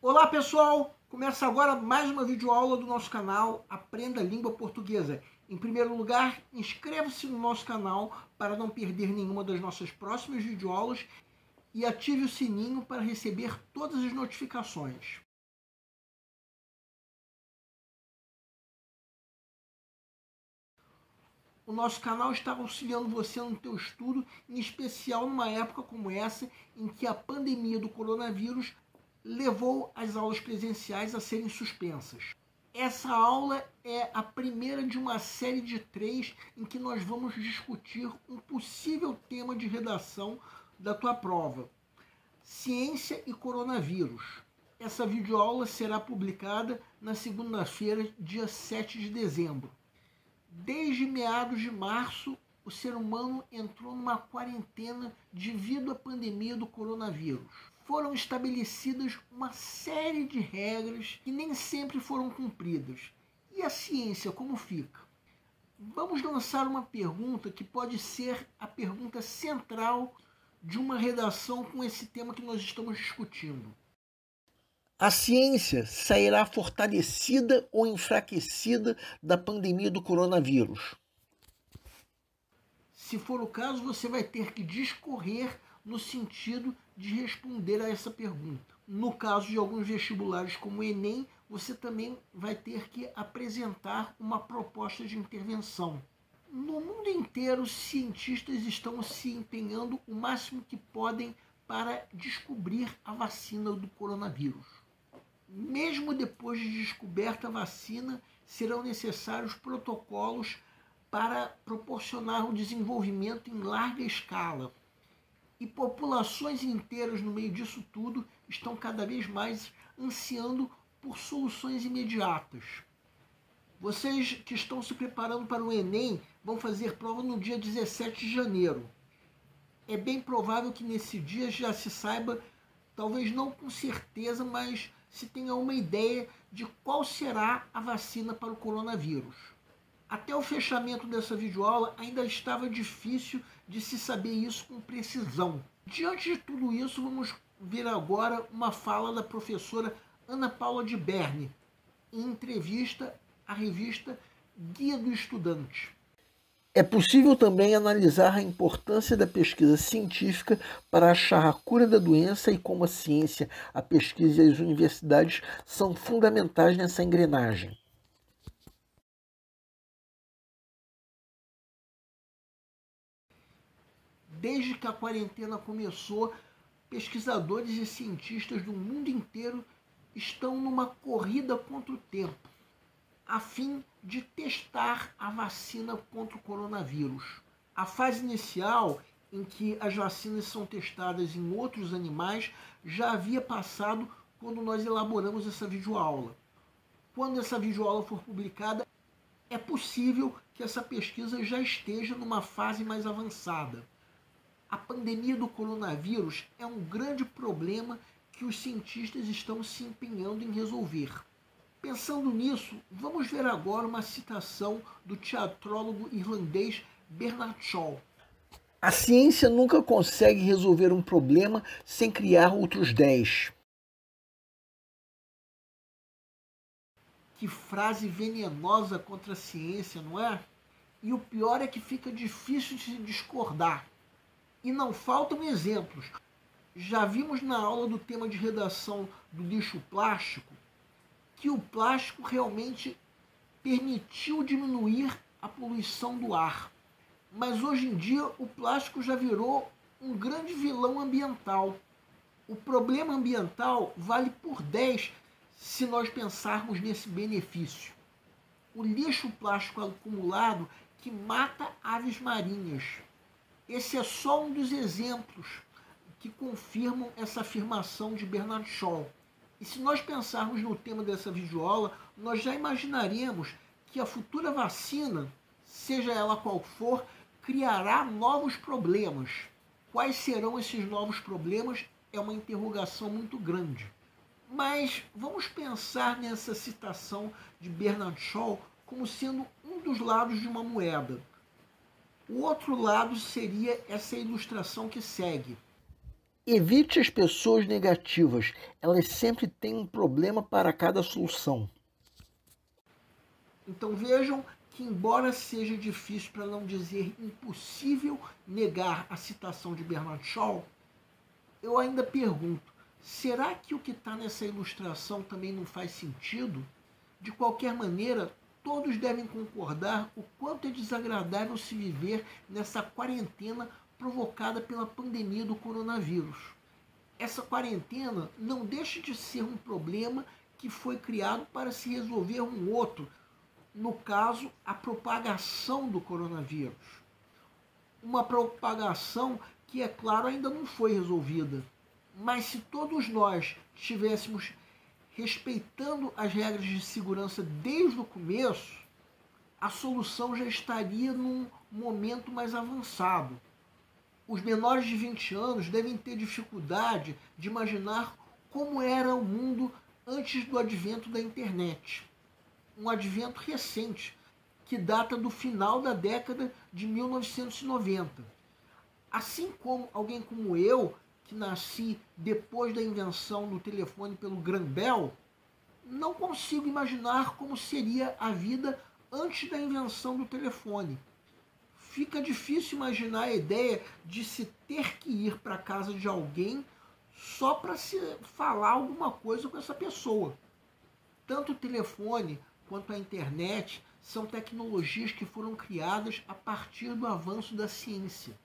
Olá pessoal, começa agora mais uma videoaula do nosso canal Aprenda a Língua Portuguesa. Em primeiro lugar, inscreva-se no nosso canal para não perder nenhuma das nossas próximas videoaulas e ative o sininho para receber todas as notificações. O nosso canal está auxiliando você no teu estudo, em especial numa época como essa, em que a pandemia do coronavírus levou as aulas presenciais a serem suspensas. Essa aula é a primeira de uma série de 3 em que nós vamos discutir um possível tema de redação da tua prova: ciência e coronavírus. Essa videoaula será publicada na segunda-feira, dia 7 de dezembro. Desde meados de março, o ser humano entrou numa quarentena devido à pandemia do coronavírus. Foram estabelecidas uma série de regras que nem sempre foram cumpridas. E a ciência, como fica? Vamos lançar uma pergunta que pode ser a pergunta central de uma redação com esse tema que nós estamos discutindo. A ciência sairá fortalecida ou enfraquecida da pandemia do coronavírus? Se for o caso, você vai ter que discorrer no sentido de responder a essa pergunta. No caso de alguns vestibulares como o Enem, você também vai ter que apresentar uma proposta de intervenção. No mundo inteiro, cientistas estão se empenhando o máximo que podem para descobrir a vacina do coronavírus. Mesmo depois de descoberta a vacina, serão necessários protocolos para proporcionar o desenvolvimento em larga escala. E populações inteiras no meio disso tudo estão cada vez mais ansiando por soluções imediatas. Vocês que estão se preparando para o Enem vão fazer prova no dia 17 de janeiro. É bem provável que nesse dia já se saiba, talvez não com certeza, mas se tenha uma ideia de qual será a vacina para o coronavírus. Até o fechamento dessa videoaula ainda estava difícil de se saber isso com precisão. Diante de tudo isso, vamos ver agora uma fala da professora Ana Paula de Berni, em entrevista à revista Guia do Estudante. É possível também analisar a importância da pesquisa científica para achar a cura da doença e como a ciência, a pesquisa e as universidades são fundamentais nessa engrenagem. Desde que a quarentena começou, pesquisadores e cientistas do mundo inteiro estão numa corrida contra o tempo, a fim de testar a vacina contra o coronavírus. A fase inicial, em que as vacinas são testadas em outros animais, já havia passado quando nós elaboramos essa videoaula. Quando essa videoaula for publicada, é possível que essa pesquisa já esteja numa fase mais avançada. A pandemia do coronavírus é um grande problema que os cientistas estão se empenhando em resolver. Pensando nisso, vamos ver agora uma citação do teatrólogo irlandês Bernard Shaw. A ciência nunca consegue resolver um problema sem criar outros 10. Que frase venenosa contra a ciência, não é? E o pior é que fica difícil de se discordar. E não faltam exemplos. Já vimos na aula do tema de redação do lixo plástico que o plástico realmente permitiu diminuir a poluição do ar. Mas hoje em dia o plástico já virou um grande vilão ambiental. O problema ambiental vale por 10 se nós pensarmos nesse benefício. O lixo plástico acumulado que mata aves marinhas. Esse é só um dos exemplos que confirmam essa afirmação de Bernard Shaw. E se nós pensarmos no tema dessa videoaula, nós já imaginaremos que a futura vacina, seja ela qual for, criará novos problemas. Quais serão esses novos problemas? É uma interrogação muito grande. Mas vamos pensar nessa citação de Bernard Shaw como sendo um dos lados de uma moeda. O outro lado seria essa ilustração que segue. Evite as pessoas negativas, elas sempre têm um problema para cada solução. Então vejam que, embora seja difícil, para não dizer impossível, negar a citação de Bernard Shaw, eu ainda pergunto, será que o que está nessa ilustração também não faz sentido? De qualquer maneira, todos devem concordar o quanto é desagradável se viver nessa quarentena provocada pela pandemia do coronavírus. Essa quarentena não deixa de ser um problema que foi criado para se resolver um outro, no caso, a propagação do coronavírus. Uma propagação que, é claro, ainda não foi resolvida. Mas se todos nós estivéssemos respeitando as regras de segurança desde o começo, a solução já estaria num momento mais avançado. Os menores de 20 anos devem ter dificuldade de imaginar como era o mundo antes do advento da internet. Um advento recente, que data do final da década de 1990. Assim como alguém como eu, que nasci depois da invenção do telefone pelo Graham Bell, não consigo imaginar como seria a vida antes da invenção do telefone. Fica difícil imaginar a ideia de se ter que ir para a casa de alguém só para se falar alguma coisa com essa pessoa. Tanto o telefone quanto a internet são tecnologias que foram criadas a partir do avanço da ciência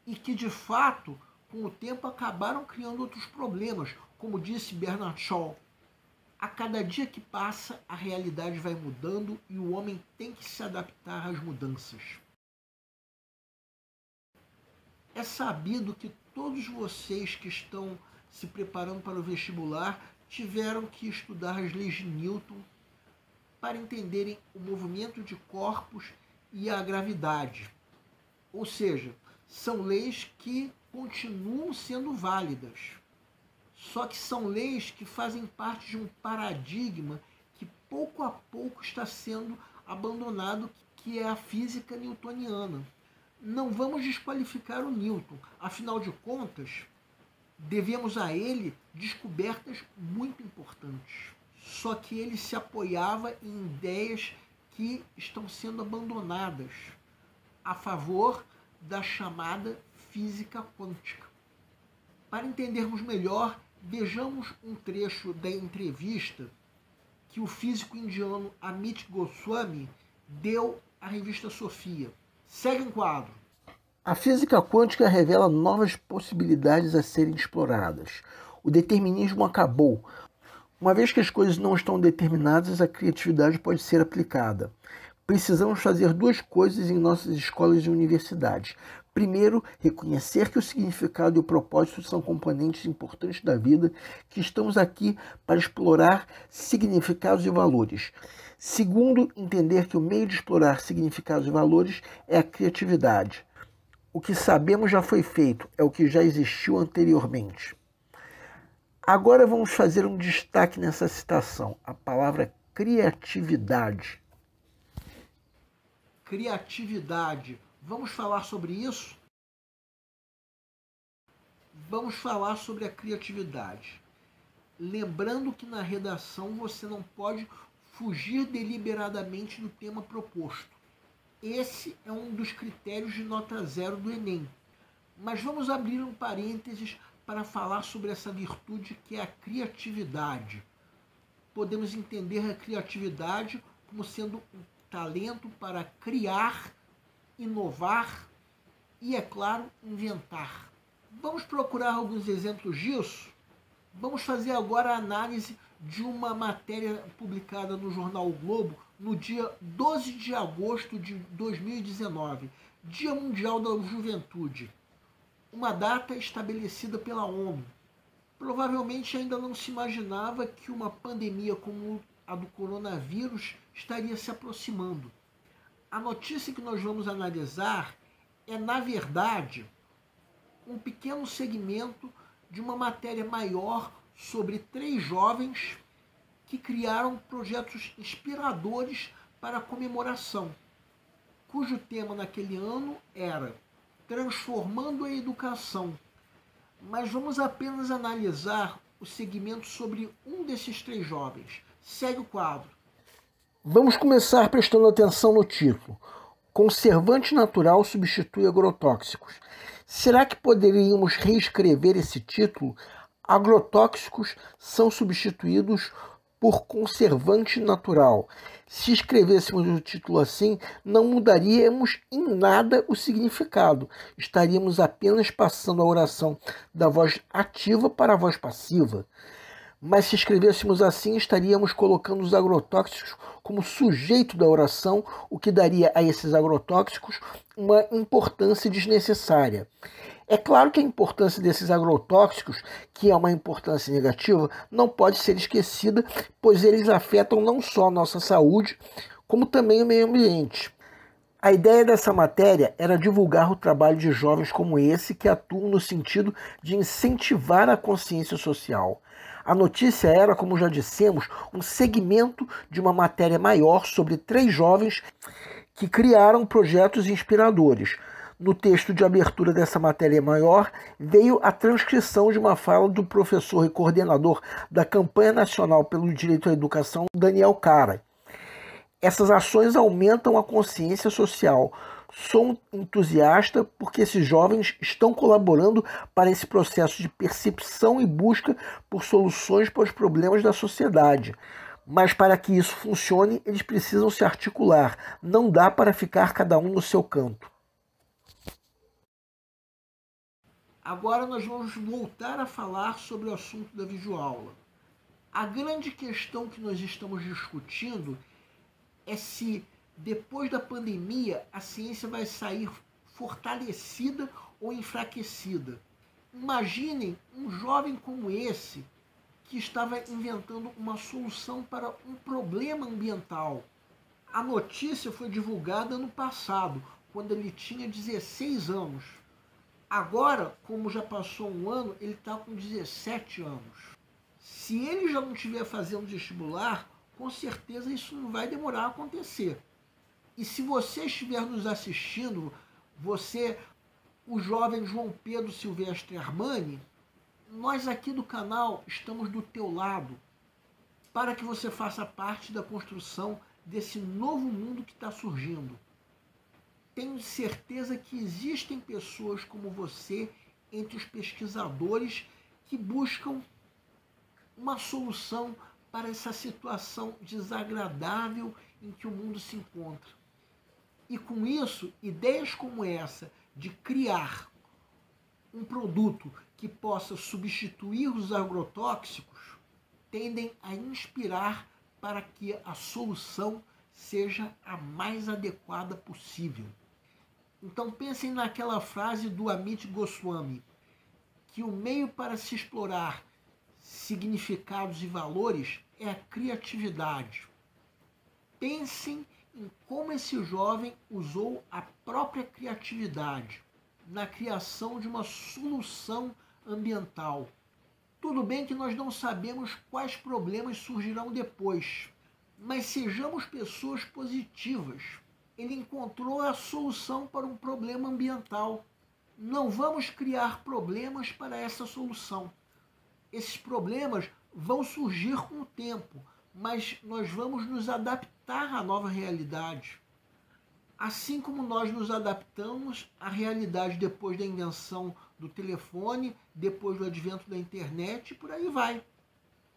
e que, de fato, com o tempo acabaram criando outros problemas, como disse Bernard Shaw. A cada dia que passa, a realidade vai mudando e o homem tem que se adaptar às mudanças. É sabido que todos vocês que estão se preparando para o vestibular tiveram que estudar as leis de Newton para entenderem o movimento de corpos e a gravidade. Ou seja, são leis que continuam sendo válidas. Só que são leis que fazem parte de um paradigma que pouco a pouco está sendo abandonado, que é a física newtoniana. Não vamos desqualificar o Newton, afinal de contas, devemos a ele descobertas muito importantes. Só que ele se apoiava em ideias que estão sendo abandonadas a favor da chamada física quântica. Para entendermos melhor, vejamos um trecho da entrevista que o físico indiano Amit Goswami deu à revista Sofia. Segue um quadro. A física quântica revela novas possibilidades a serem exploradas. O determinismo acabou. Uma vez que as coisas não estão determinadas, a criatividade pode ser aplicada. Precisamos fazer duas coisas em nossas escolas e universidades. Primeiro, reconhecer que o significado e o propósito são componentes importantes da vida, que estamos aqui para explorar significados e valores. Segundo, entender que o meio de explorar significados e valores é a criatividade. O que sabemos já foi feito, é o que já existiu anteriormente. Agora vamos fazer um destaque nessa citação, a palavra criatividade. Criatividade. Vamos falar sobre isso? Vamos falar sobre a criatividade. Lembrando que na redação você não pode fugir deliberadamente do tema proposto. Esse é um dos critérios de nota 0 do Enem. Mas vamos abrir um parênteses para falar sobre essa virtude que é a criatividade. Podemos entender a criatividade como sendo um talento para criar, inovar e, é claro, inventar. Vamos procurar alguns exemplos disso? Vamos fazer agora a análise de uma matéria publicada no jornal O Globo no dia 12 de agosto de 2019, Dia Mundial da Juventude, uma data estabelecida pela ONU. Provavelmente ainda não se imaginava que uma pandemia como a do coronavírus estaria se aproximando. A notícia que nós vamos analisar é, na verdade, um pequeno segmento de uma matéria maior sobre 3 jovens que criaram projetos inspiradores para a comemoração, cujo tema naquele ano era Transformando a Educação, Mas vamos apenas analisar o segmento sobre um desses 3 jovens. Segue o quadro. Vamos começar prestando atenção no título. Conservante natural substitui agrotóxicos. Será que poderíamos reescrever esse título? Agrotóxicos são substituídos por conservante natural. Se escrevêssemos o título assim, não mudaríamos em nada o significado. Estaríamos apenas passando a oração da voz ativa para a voz passiva. Mas se escrevêssemos assim, estaríamos colocando os agrotóxicos como sujeito da oração, o que daria a esses agrotóxicos uma importância desnecessária. É claro que a importância desses agrotóxicos, que é uma importância negativa, não pode ser esquecida, pois eles afetam não só a nossa saúde, como também o meio ambiente. A ideia dessa matéria era divulgar o trabalho de jovens como esse que atuam no sentido de incentivar a consciência social. A notícia era, como já dissemos, um segmento de uma matéria maior sobre 3 jovens que criaram projetos inspiradores. No texto de abertura dessa matéria maior, veio a transcrição de uma fala do professor e coordenador da Campanha Nacional pelo Direito à Educação, Daniel Cara. Essas ações aumentam a consciência social. Sou entusiasta porque esses jovens estão colaborando para esse processo de percepção e busca por soluções para os problemas da sociedade. Mas para que isso funcione, eles precisam se articular. Não dá para ficar cada um no seu canto. Agora nós vamos voltar a falar sobre o assunto da videoaula. A grande questão que nós estamos discutindo é se, depois da pandemia, a ciência vai sair fortalecida ou enfraquecida. Imaginem um jovem como esse, que estava inventando uma solução para um problema ambiental. A notícia foi divulgada ano passado, quando ele tinha 16 anos. Agora, como já passou um ano, ele está com 17 anos. Se ele já não estiver fazendo vestibular, com certeza isso não vai demorar a acontecer. E se você estiver nos assistindo, você, o jovem João Pedro Silvestre Armani, nós aqui do canal estamos do teu lado para que você faça parte da construção desse novo mundo que está surgindo. Tenho certeza que existem pessoas como você entre os pesquisadores que buscam uma solução para essa situação desagradável em que o mundo se encontra. E com isso, ideias como essa de criar um produto que possa substituir os agrotóxicos tendem a inspirar para que a solução seja a mais adequada possível. Então pensem naquela frase do Amit Goswami, que o meio para se explorar significados e valores é a criatividade. Pensem em como esse jovem usou a própria criatividade na criação de uma solução ambiental. Tudo bem que nós não sabemos quais problemas surgirão depois, mas sejamos pessoas positivas. Ele encontrou a solução para um problema ambiental. Não vamos criar problemas para essa solução. Esses problemas vão surgir com o tempo, mas nós vamos nos adaptar à nova realidade. Assim como nós nos adaptamos à realidade depois da invenção do telefone, depois do advento da internet, e por aí vai.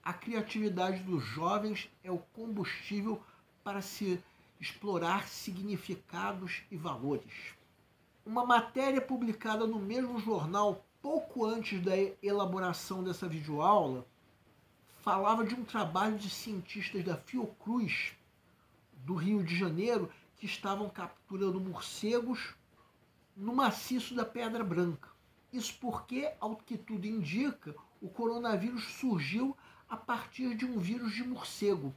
A criatividade dos jovens é o combustível para se explorar significados e valores. Uma matéria publicada no mesmo jornal pouco antes da elaboração dessa videoaula falava de um trabalho de cientistas da Fiocruz, do Rio de Janeiro, que estavam capturando morcegos no maciço da Pedra Branca. Isso porque, ao que tudo indica, o coronavírus surgiu a partir de um vírus de morcego.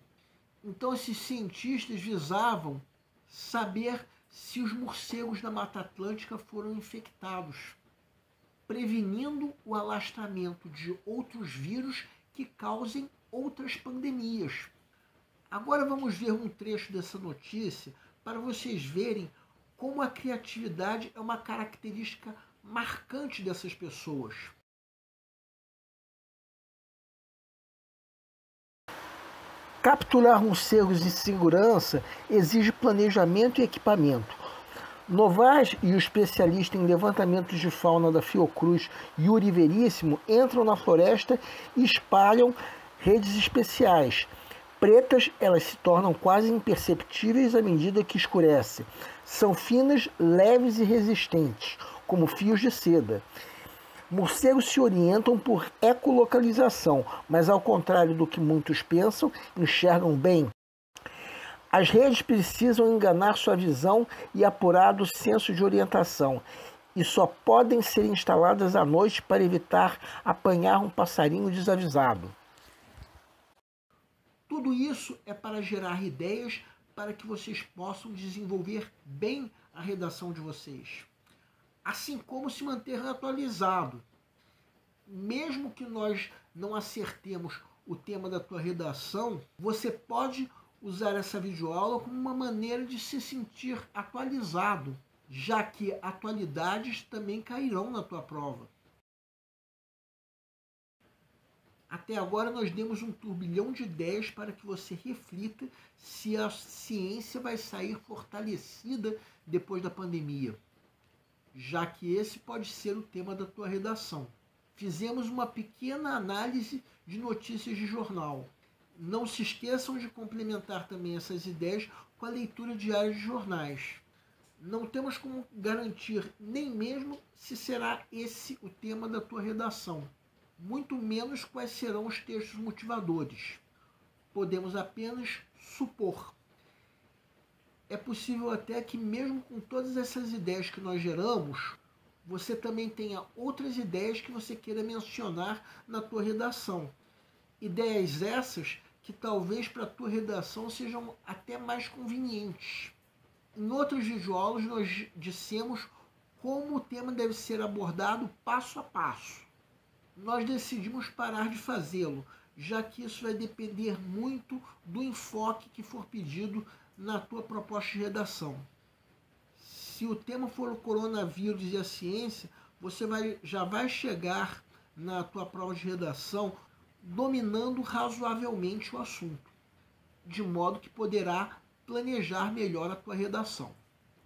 Então esses cientistas visavam saber se os morcegos da Mata Atlântica foram infectados, prevenindo o alastramento de outros vírus que causem outras pandemias. Agora vamos ver um trecho dessa notícia para vocês verem como a criatividade é uma característica marcante dessas pessoas. Capturar morcegos em segurança exige planejamento e equipamento. Novaes e o especialista em levantamentos de fauna da Fiocruz, Yuri Veríssimo, entram na floresta e espalham redes especiais. Pretas, elas se tornam quase imperceptíveis à medida que escurece. São finas, leves e resistentes, como fios de seda. Morcegos se orientam por ecolocalização, mas ao contrário do que muitos pensam, enxergam bem. As redes precisam enganar sua visão e apurar do senso de orientação, e só podem ser instaladas à noite para evitar apanhar um passarinho desavisado. Tudo isso é para gerar ideias para que vocês possam desenvolver bem a redação de vocês. Assim como se manter atualizado. Mesmo que nós não acertemos o tema da tua redação, você pode usar essa videoaula como uma maneira de se sentir atualizado, já que atualidades também cairão na tua prova. Até agora nós demos um turbilhão de ideias para que você reflita se a ciência vai sair fortalecida depois da pandemia, já que esse pode ser o tema da tua redação. Fizemos uma pequena análise de notícias de jornal. Não se esqueçam de complementar também essas ideias com a leitura diária de jornais. Não temos como garantir nem mesmo se será esse o tema da tua redação, muito menos quais serão os textos motivadores. Podemos apenas supor. É possível até que mesmo com todas essas ideias que nós geramos, você também tenha outras ideias que você queira mencionar na tua redação. Ideias essas que talvez para a tua redação sejam até mais convenientes. Em outras videoaulas nós dissemos como o tema deve ser abordado passo a passo. Nós decidimos parar de fazê-lo, já que isso vai depender muito do enfoque que for pedido na tua proposta de redação. Se o tema for o coronavírus e a ciência, você já vai chegar na tua prova de redação dominando razoavelmente o assunto, de modo que poderá planejar melhor a tua redação.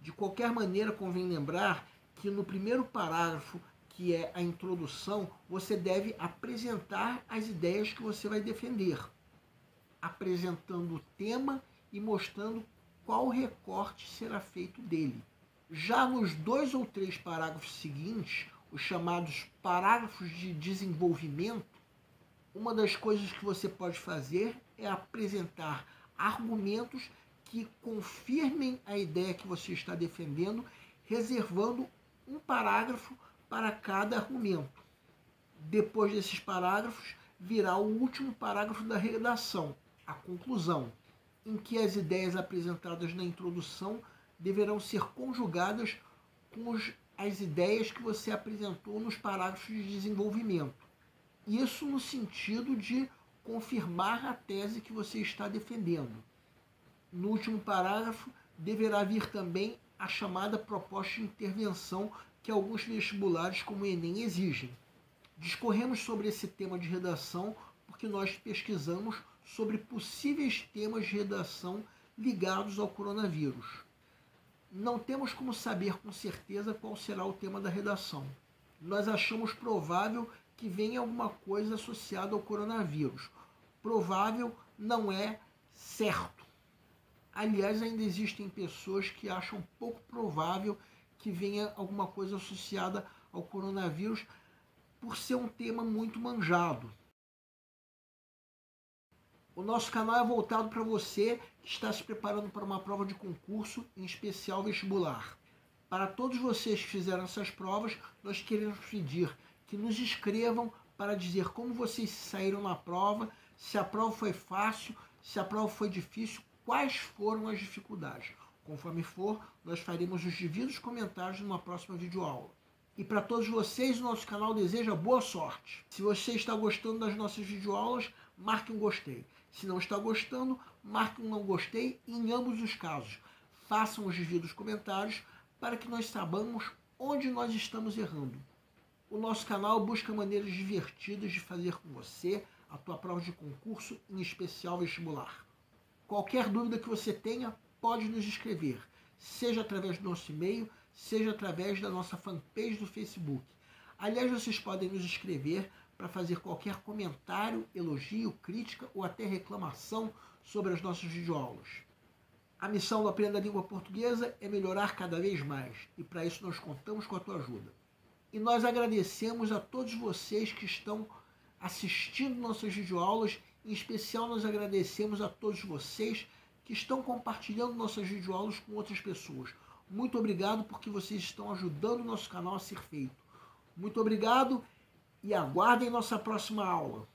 De qualquer maneira, convém lembrar que no primeiro parágrafo, que é a introdução, você deve apresentar as ideias que você vai defender, apresentando o tema e mostrando qual recorte será feito dele. Já nos 2 ou 3 parágrafos seguintes, os chamados parágrafos de desenvolvimento, uma das coisas que você pode fazer é apresentar argumentos que confirmem a ideia que você está defendendo, reservando um parágrafo para cada argumento. Depois desses parágrafos, virá o último parágrafo da redação, a conclusão, em que as ideias apresentadas na introdução deverão ser conjugadas com as ideias que você apresentou nos parágrafos de desenvolvimento. Isso no sentido de confirmar a tese que você está defendendo. No último parágrafo, deverá vir também a chamada proposta de intervenção que alguns vestibulares, como o Enem, exigem. Discorremos sobre esse tema de redação porque nós pesquisamos sobre possíveis temas de redação ligados ao coronavírus. Não temos como saber com certeza qual será o tema da redação. Nós achamos provável que venha alguma coisa associada ao coronavírus. Provável não é certo. Aliás, ainda existem pessoas que acham pouco provável que venha alguma coisa associada ao coronavírus por ser um tema muito manjado. O nosso canal é voltado para você que está se preparando para uma prova de concurso, em especial vestibular. Para todos vocês que fizeram essas provas, nós queremos pedir que nos escrevam para dizer como vocês saíram na prova, se a prova foi fácil, se a prova foi difícil, quais foram as dificuldades. Conforme for, nós faremos os devidos comentários numa próxima videoaula. E para todos vocês, o nosso canal deseja boa sorte. Se você está gostando das nossas videoaulas, marque um gostei. Se não está gostando, marque um não gostei e em ambos os casos. Façam os devidos comentários para que nós saibamos onde nós estamos errando. O nosso canal busca maneiras divertidas de fazer com você a tua prova de concurso, em especial vestibular. Qualquer dúvida que você tenha, pode nos escrever, seja através do nosso e-mail, seja através da nossa fanpage do Facebook. Aliás, vocês podem nos escrever para fazer qualquer comentário, elogio, crítica ou até reclamação sobre as nossas videoaulas. A missão do Aprenda a Língua Portuguesa é melhorar cada vez mais, e para isso nós contamos com a tua ajuda. E nós agradecemos a todos vocês que estão assistindo nossas videoaulas, em especial nós agradecemos a todos vocês que estão compartilhando nossas videoaulas com outras pessoas. Muito obrigado porque vocês estão ajudando o nosso canal a ser feito. Muito obrigado e aguardem nossa próxima aula.